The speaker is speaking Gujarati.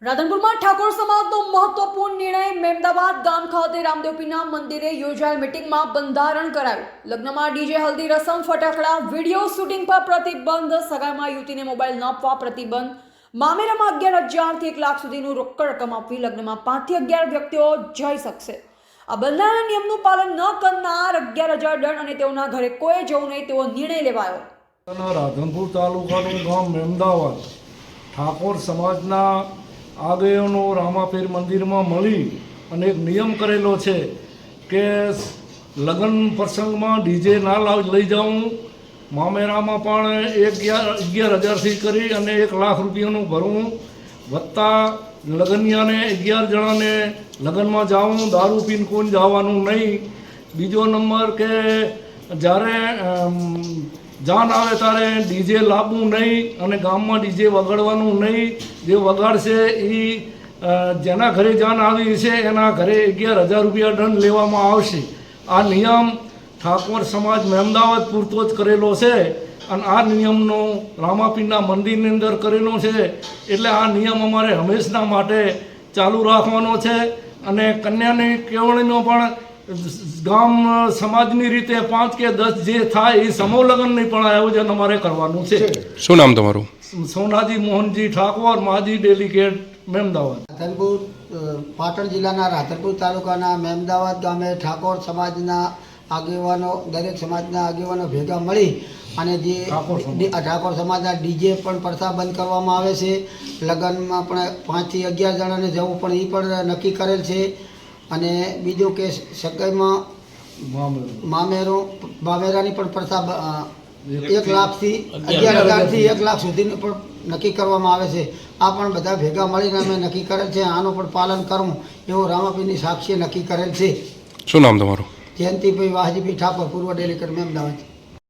રાધનપુરમાં ઠાકોર સમાજનો મહત્વપૂર્ણ નિર્ણય મહેમદાવાદ ગામ ખાતે રામદેવપીરના મંદિરે યોજાયેલ મીટિંગમાં બંધારણ કરાયું. લગ્નમાં ડીજે, હલ્દી રસમ, ફટાકડા, વિડીયો શૂટિંગ પર પ્રતિબંધ, સગાઈમાં યુવતીને મોબાઈલ ન આપવા પ્રતિબંધ, મામેરામાં 11,000 થી 1 લાખ સુધીનું રોકડ રકમ આપવી, લગ્નમાં 5 થી 11 વ્યક્તિઓ જઈ શકશે. આ બંધારણ નિયમનું પાલન ન કરનાર 11,000 દંડ અને તેઓના ઘરે કોઈ જવું નહીં તેવો નિર્ણય લેવાયો. રાધનપુર તાલુકાનું ગામ મહેમદાવાદ ઠાકોર સમાજના આગેવાનો રામાપીર મંદિરમાં મળી અને એક નિયમ કરેલો છે કે લગ્ન પ્રસંગમાં ડીજે ના લઈ જાઉં, મામેરામાં પણ 11,000થી કરી અને 1 લાખ રૂપિયાનું ભરવું, વત્તા લગ્નિયાને 11 જણાને લગ્નમાં જાવું, દારૂ પીને કોઈ જવાનું નહીં. બીજો નંબર કે જ્યારે જાન આવે ત્યારે ડીજે લાવવું નહીં અને ગામમાં ડીજે વગાડવાનું નહીં. જે વગાડશે એ જેના ઘરે જાન આવી છે એના ઘરે 11,000 રૂપિયા દંડ લેવામાં આવશે. આ નિયમ ઠાકોર સમાજ મહેમદાવાદ પૂરતો જ કરેલો છે અને આ નિયમનો રામાપીરના મંદિરની અંદર કરેલો છે. એટલે આ નિયમ અમારે હંમેશના માટે ચાલુ રાખવાનો છે અને કન્યાની કેળવણીનો પણ ગામ સમાજની રીતે 5 કે 10 જે થાય એ સમૂહ લગ્નની પણ આયોજન અમારે કરવાનું છે. શું નામ તમારું? સોનાજી મોહનજી ઠાકોર, માજી ડેલિગેટ મહેમદાવાદ. રાધનપુર પાટણ જિલ્લાના રાધનપુર તાલુકાના મહેમદાવાદ ગામે ઠાકોર સમાજના આગેવાનો, દરેક સમાજના આગેવાનો ભેગા મળી અને જે ઠાકોર સમાજના ડીજે પણ પ્રથા બંધ કરવામાં આવે છે. લગ્નમાં પણ 5 થી 11 જણાને જવું પણ એ પણ નક્કી કરેલ છે. અને બીજું કે સગાઈમાં મામેરાની પણ પ્રથા 1 લાખથી 11,000થી 1 લાખ સુધીની પણ નક્કી કરવામાં આવે છે. આ પણ બધા ભેગા મળીને અમે નક્કી કરેલ છે. આનું પણ પાલન કરવું એવું રામાપીરની સાક્ષીએ નક્કી કરેલ છે. શું નામ તમારું? જયંતિભાઈ વાહજીભાઈ ઠાકોર, પૂર્વ ડેલિગેટ મહેમદાવાદ.